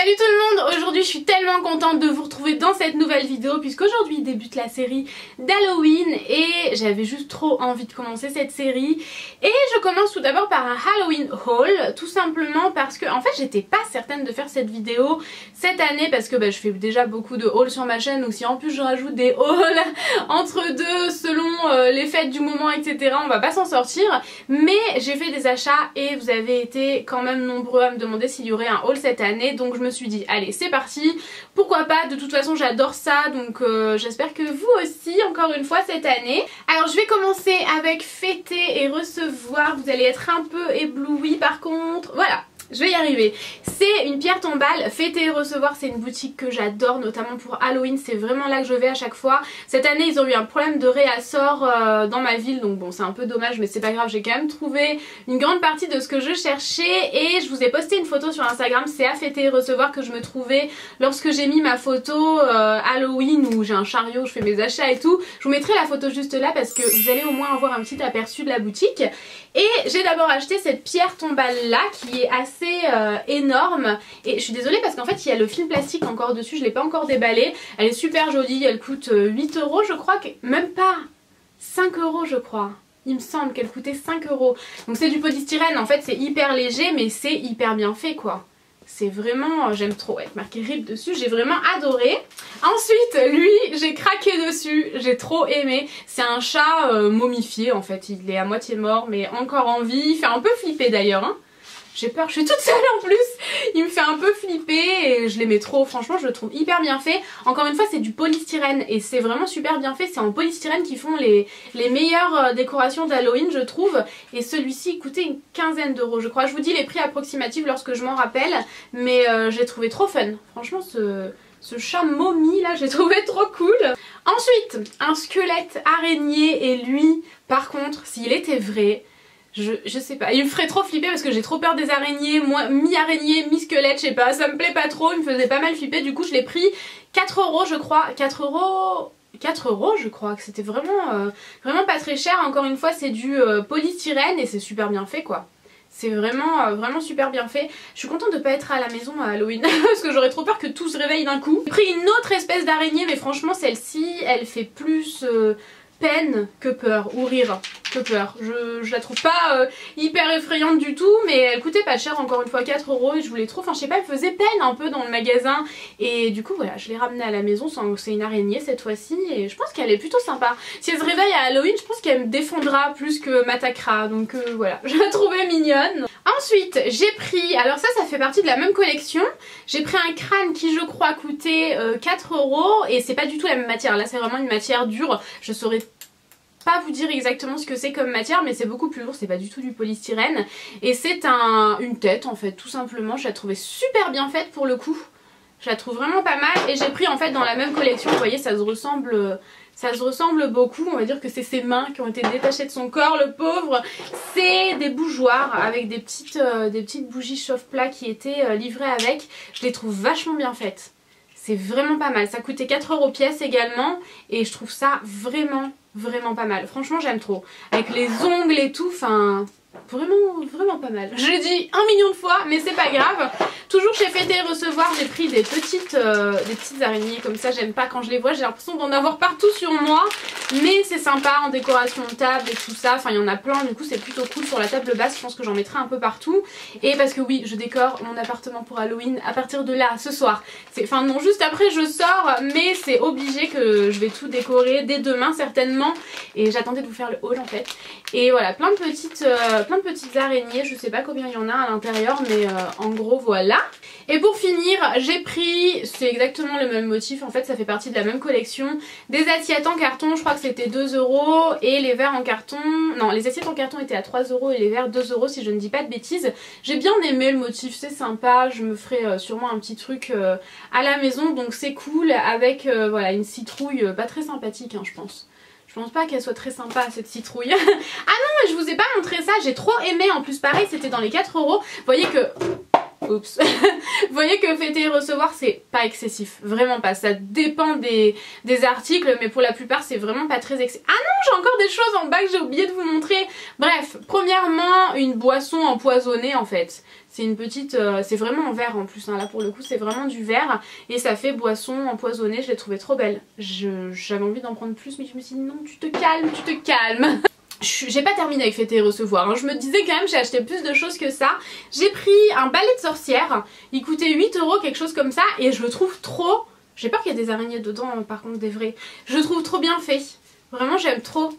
Salut tout le monde, aujourd'hui je suis tellement contente de vous retrouver dans cette nouvelle vidéo puisqu'aujourd'hui débute la série d'Halloween et j'avais juste trop envie de commencer cette série. Et je commence tout d'abord par un Halloween haul, tout simplement parce que en fait j'étais pas certaine de faire cette vidéo cette année parce que je fais déjà beaucoup de hauls sur ma chaîne, donc si en plus je rajoute des hauls entre deux selon les fêtes du moment etc, on va pas s'en sortir. Mais j'ai fait des achats et vous avez été quand même nombreux à me demander s'il y aurait un haul cette année, donc je me suis dit allez c'est parti, pourquoi pas, de toute façon j'adore ça, donc j'espère que vous aussi encore une fois cette année. Alors je vais commencer avec fêter et recevoir, vous allez être un peu éblouis par contre, voilà. Je vais y arriver. C'est une pierre tombale, fêter et recevoir, c'est une boutique que j'adore, notamment pour Halloween, c'est vraiment là que je vais à chaque fois. Cette année ils ont eu un problème de réassort dans ma ville, donc bon c'est un peu dommage mais c'est pas grave, j'ai quand même trouvé une grande partie de ce que je cherchais et je vous ai posté une photo sur Instagram, c'est à fêter et recevoir que je me trouvais lorsque j'ai mis ma photo Halloween où j'ai un chariot, je fais mes achats et tout. Je vous mettrai la photo juste là parce que vous allez au moins avoir un petit aperçu de la boutique. Et j'ai d'abord acheté cette pierre tombale là qui est assez énorme et je suis désolée parce qu'en fait il y a le film plastique encore dessus, je l'ai pas encore déballé. Elle est super jolie, elle coûte 8 € je crois, même pas 5 € je crois. Il me semble qu'elle coûtait 5 €. Donc c'est du polystyrène, en fait c'est hyper léger mais c'est hyper bien fait quoi. C'est vraiment, j'aime trop, avec marqué RIP dessus, j'ai vraiment adoré. Ensuite, lui, j'ai craqué dessus, j'ai trop aimé. C'est un chat momifié en fait, il est à moitié mort mais encore en vie, il fait un peu flipper d'ailleurs hein. J'ai peur, je suis toute seule en plus. Il me fait un peu flipper et je l'aimais trop. Franchement, je le trouve hyper bien fait. Encore une fois, c'est du polystyrène et c'est vraiment super bien fait. C'est en polystyrène qu'ils font les meilleures décorations d'Halloween, je trouve. Et celui-ci coûtait une quinzaine d'euros, je crois. Je vous dis les prix approximatifs lorsque je m'en rappelle. Mais j'ai trouvé trop fun. Franchement, ce chat momie là, j'ai trouvé trop cool. Ensuite, un squelette araignée et lui, par contre, s'il était vrai... Je sais pas, il me ferait trop flipper parce que j'ai trop peur des araignées, moi mi-araignée, mi-squelette, je sais pas, ça me plaît pas trop, il me faisait pas mal flipper, du coup je l'ai pris 4 € je crois, 4 € je crois, que c'était vraiment, vraiment pas très cher, encore une fois c'est du polystyrène et c'est super bien fait quoi. C'est vraiment, vraiment super bien fait. Je suis contente de pas être à la maison à Halloween parce que j'aurais trop peur que tout se réveille d'un coup. J'ai pris une autre espèce d'araignée mais franchement celle-ci elle fait plus... peine que peur, ou rire que peur. Je la trouve pas hyper effrayante du tout, mais elle coûtait pas cher, encore une fois 4 € et je voulais trop, enfin je sais pas, elle faisait peine un peu dans le magasin et du coup voilà, je l'ai ramenée à la maison, c'est une araignée cette fois-ci et je pense qu'elle est plutôt sympa. Si elle se réveille à Halloween, je pense qu'elle me défendra plus que m'attaquera, donc voilà, je la trouvais mignonne. Ensuite j'ai pris, alors ça fait partie de la même collection, j'ai pris un crâne qui je crois coûtait 4 € et c'est pas du tout la même matière, là c'est vraiment une matière dure, je saurais pas vous dire exactement ce que c'est comme matière mais c'est beaucoup plus lourd, c'est pas du tout du polystyrène et c'est une tête en fait tout simplement. Je la trouvais super bien faite pour le coup, je la trouve vraiment pas mal et j'ai pris en fait dans la même collection, vous voyez ça se ressemble beaucoup, on va dire que c'est ses mains qui ont été détachées de son corps le pauvre. C'est des bougeoirs avec des petites bougies chauffe-plat qui étaient livrées avec, je les trouve vachement bien faites. C'est vraiment pas mal, ça coûtait 4 € pièce également et je trouve ça vraiment pas mal. Franchement j'aime trop. Avec les ongles et tout, enfin vraiment pas mal. Je l'ai dit 1 million de fois mais c'est pas grave. Toujours chez Fêter et Recevoir j'ai pris des petites araignées comme ça, j'aime pas quand je les vois, j'ai l'impression d'en avoir partout sur moi. Mais c'est sympa en décoration de table et tout ça, enfin il y en a plein du coup c'est plutôt cool sur la table basse, je pense que j'en mettrai un peu partout. Et parce que oui je décore mon appartement pour Halloween à partir de là, ce soir. Enfin non juste après je sors mais c'est obligé que je vais tout décorer dès demain certainement. Et j'attendais de vous faire le haul en fait. Et voilà plein de petites araignées, je sais pas combien il y en a à l'intérieur mais en gros voilà. Et pour finir j'ai pris, c'est exactement le même motif en fait, ça fait partie de la même collection, des assiettes en carton, je crois que c'était 2 € et les verres en carton, non les assiettes en carton étaient à 3 € et les verres 2 € si je ne dis pas de bêtises. J'ai bien aimé le motif, c'est sympa, je me ferai sûrement un petit truc à la maison donc c'est cool avec voilà une citrouille pas très sympathique hein, je pense. Je pense pas qu'elle soit très sympa cette citrouille. Ah non mais je vous ai pas montré ça, j'ai trop aimé en plus pareil c'était dans les 4 €. Vous voyez que... Oups. Vous voyez que fêter et recevoir c'est pas excessif, vraiment pas, ça dépend des articles mais pour la plupart c'est vraiment pas très excessif. Ah non, j'ai encore des choses en bas que j'ai oublié de vous montrer. Bref, premièrement une boisson empoisonnée en fait. C'est une petite, c'est vraiment en verre en plus, hein. Là pour le coup c'est vraiment du verre et ça fait boisson empoisonnée, je l'ai trouvée trop belle. J'avais envie d'en prendre plus mais je me suis dit non, tu te calmes, tu te calmes. J'ai pas terminé avec fêter et recevoir, hein. Je me disais quand même j'ai acheté plus de choses que ça. J'ai pris un balai de sorcière, il coûtait 8 €, quelque chose comme ça, et je le trouve trop... J'ai peur qu'il y ait des araignées dedans par contre, des vrais. Je le trouve trop bien fait, vraiment j'aime trop.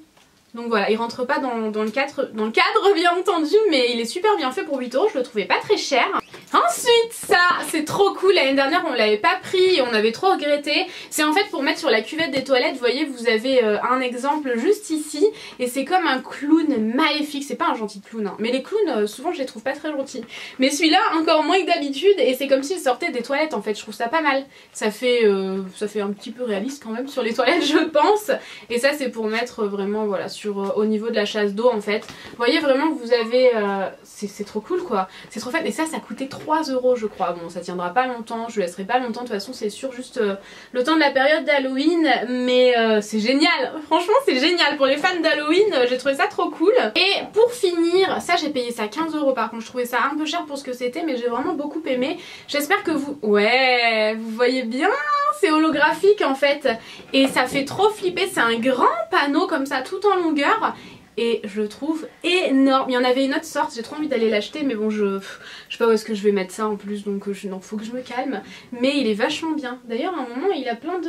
Donc voilà, il rentre pas dans le cadre bien entendu, mais il est super bien fait pour 8 €, je le trouvais pas très cher. Ensuite, ça c'est trop cool, l'année dernière on l'avait pas pris et on avait trop regretté. C'est en fait pour mettre sur la cuvette des toilettes, vous voyez vous avez un exemple juste ici. Et c'est comme un clown maléfique, c'est pas un gentil clown hein. Mais les clowns souvent je les trouve pas très gentils. Mais celui-là encore moins que d'habitude et c'est comme s'il sortait des toilettes en fait, je trouve ça pas mal. Ça fait un petit peu réaliste quand même sur les toilettes je pense. Et ça c'est pour mettre vraiment voilà au niveau de la chasse d'eau en fait. Vous voyez vraiment que vous avez... c'est trop cool quoi. C'est trop fun. Et ça coûtait 3 € je crois. Bon ça tiendra pas longtemps, je le laisserai pas longtemps de toute façon c'est sûr, juste le temps de la période d'Halloween. Mais c'est génial. Franchement c'est génial. Pour les fans d'Halloween j'ai trouvé ça trop cool. Et pour finir, ça j'ai payé ça 15 € par contre. Je trouvais ça un peu cher pour ce que c'était mais j'ai vraiment beaucoup aimé. J'espère que vous... Ouais, vous voyez bien, c'est holographique en fait. Et ça fait trop flipper. C'est un grand panneau comme ça tout en longueur. Et je le trouve énorme. Il y en avait une autre sorte, j'ai trop envie d'aller l'acheter mais bon je sais pas où est-ce que je vais mettre ça en plus donc non, faut que je me calme. Mais il est vachement bien. D'ailleurs à un moment il a plein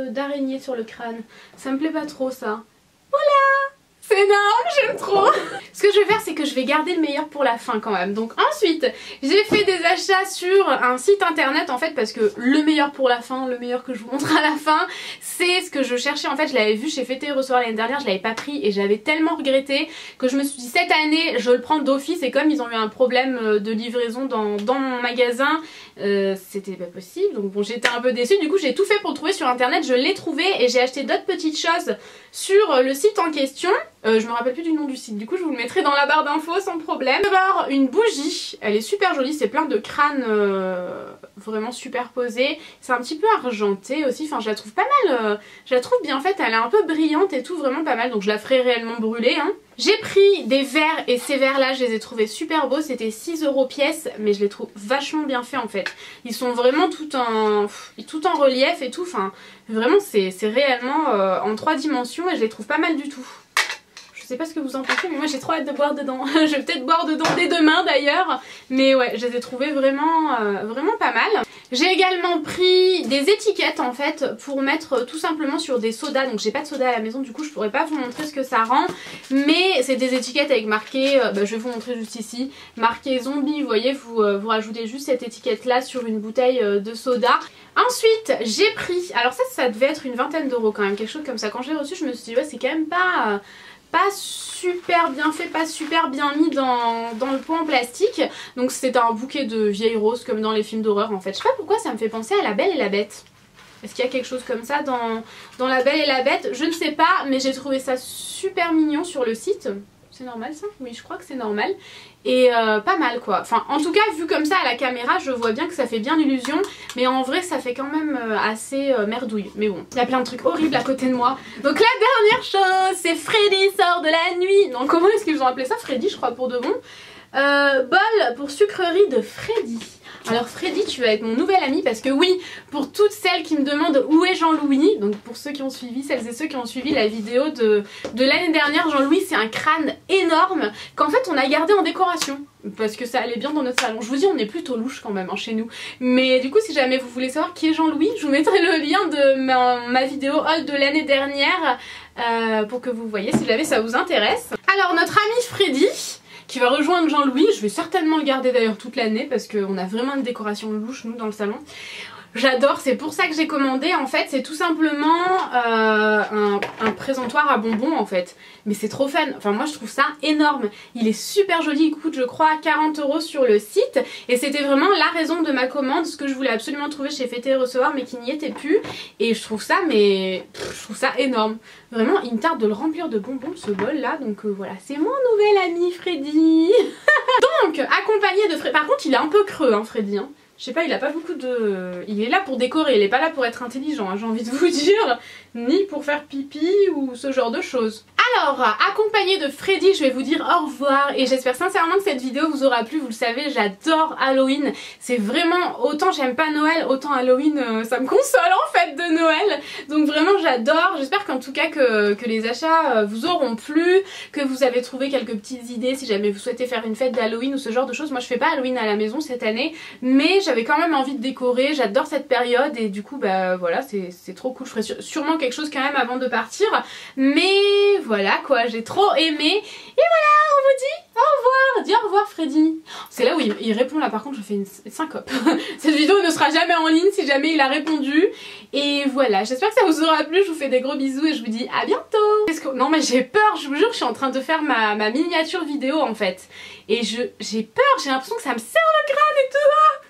d'araignées sur le crâne. Ça me plaît pas trop ça. Voilà! C'est énorme, j'aime trop. Ce que je vais faire c'est que je vais garder le meilleur pour la fin quand même. Donc ensuite j'ai fait des achats sur un site internet en fait parce que le meilleur pour la fin, le meilleur que je vous montre à la fin, c'est ce que je cherchais. En fait je l'avais vu chez Fêter et Recevoir l'année dernière, je l'avais pas pris et j'avais tellement regretté que je me suis dit cette année je le prends d'office. Et comme ils ont eu un problème de livraison dans mon magasin, c'était pas possible. Donc bon j'étais un peu déçue, du coup j'ai tout fait pour le trouver sur internet, je l'ai trouvé et j'ai acheté d'autres petites choses sur le site en question. Je me rappelle plus du nom du site, du coup je vous le mettrai dans la barre d'infos sans problème. D'abord une bougie, elle est super jolie, c'est plein de crânes vraiment superposés. C'est un petit peu argenté aussi, enfin je la trouve pas mal, je la trouve bien faite, elle est un peu brillante et tout, vraiment pas mal. Donc je la ferai réellement brûler hein. J'ai pris des verres et ces verres là je les ai trouvés super beaux, c'était 6 € pièce mais je les trouve vachement bien faits en fait. Ils sont vraiment tout en relief et tout, enfin vraiment c'est réellement en 3 dimensions et je les trouve pas mal du tout. Je sais pas ce que vous en pensez mais moi j'ai trop hâte de boire dedans. Je vais peut-être boire dedans dès demain d'ailleurs. Mais ouais je les ai trouvés vraiment, vraiment pas mal. J'ai également pris des étiquettes en fait pour mettre tout simplement sur des sodas. Donc j'ai pas de soda à la maison du coup je pourrais pas vous montrer ce que ça rend. Mais c'est des étiquettes avec marqué, je vais vous montrer juste ici, marqué zombie. Vous voyez vous rajoutez juste cette étiquette là sur une bouteille de soda. Ensuite j'ai pris, alors ça devait être une vingtaine d'euros quand même, quelque chose comme ça. Quand je l'ai reçu je me suis dit ouais c'est quand même pas super bien fait, pas super bien mis dans le pot en plastique. Donc c'était un bouquet de vieilles roses comme dans les films d'horreur en fait. Je sais pas pourquoi ça me fait penser à La Belle et la Bête. Est-ce qu'il y a quelque chose comme ça dans La Belle et la Bête? Je ne sais pas mais j'ai trouvé ça super mignon sur le site. C'est normal ça? Oui je crois que c'est normal. Et pas mal quoi. Enfin en tout cas vu comme ça à la caméra je vois bien que ça fait bien l'illusion. Mais en vrai ça fait quand même assez merdouille. Mais bon il y a plein de trucs horribles à côté de moi. Donc la dernière chose c'est Freddy sort de la nuit. Donc comment est-ce qu'ils ont appelé ça? Freddy je crois pour de bon. Bol pour sucrerie de Freddy. Alors Freddy tu vas être mon nouvel ami parce que oui pour toutes celles qui me demandent où est Jean-Louis, donc pour ceux qui ont suivi, celles et ceux qui ont suivi la vidéo de l'année dernière, Jean-Louis c'est un crâne énorme qu'en fait on a gardé en décoration parce que ça allait bien dans notre salon. Je vous dis on est plutôt louche quand même hein, chez nous. Mais du coup si jamais vous voulez savoir qui est Jean-Louis, je vous mettrai le lien de ma vidéo haul de l'année dernière pour que vous voyez si jamais ça vous intéresse. Alors notre ami Freddy qui va rejoindre Jean-Louis, je vais certainement le garder d'ailleurs toute l'année parce qu'on a vraiment une décoration louche nous dans le salon. J'adore, c'est pour ça que j'ai commandé. En fait c'est tout simplement un présentoir à bonbons en fait. Mais c'est trop fun, enfin moi je trouve ça énorme. Il est super joli, il coûte je crois 40 € sur le site. Et c'était vraiment la raison de ma commande, ce que je voulais absolument trouver chez Fêter et Recevoir mais qui n'y était plus. Et je trouve ça je trouve ça énorme. Vraiment il me tarde de le remplir de bonbons ce bol là. Donc voilà, c'est mon nouvel ami Freddy. Donc accompagné de Freddy. Par contre il est un peu creux hein Freddy hein. Je sais pas, il a pas beaucoup de... Il est là pour décorer, il est pas là pour être intelligent, hein, j'ai envie de vous dire. Ni pour faire pipi ou ce genre de choses. Alors, accompagné de Freddy, je vais vous dire au revoir. Et j'espère sincèrement que cette vidéo vous aura plu. Vous le savez, j'adore Halloween. C'est vraiment... Autant j'aime pas Noël, autant Halloween, ça me console en fait de Noël. Donc vraiment, j'adore. J'espère qu'en tout cas que les achats vous auront plu. Que vous avez trouvé quelques petites idées si jamais vous souhaitez faire une fête d'Halloween ou ce genre de choses. Moi, je fais pas Halloween à la maison cette année. Mais j'avais quand même envie de décorer. J'adore cette période. Et du coup, bah voilà, c'est trop cool. Je ferai sûrement quelque chose quand même avant de partir. Mais voilà quoi, j'ai trop aimé. Et voilà, on vous dit au revoir. Dis au revoir Freddy. C'est là où il répond là, par contre je fais une syncope. Cette vidéo ne sera jamais en ligne si jamais il a répondu. Et voilà, j'espère que ça vous aura plu. Je vous fais des gros bisous et je vous dis à bientôt. Non mais j'ai peur, je vous jure, je suis en train de faire ma miniature vidéo en fait. Et j'ai peur, j'ai l'impression que ça me serre le crâne et tout.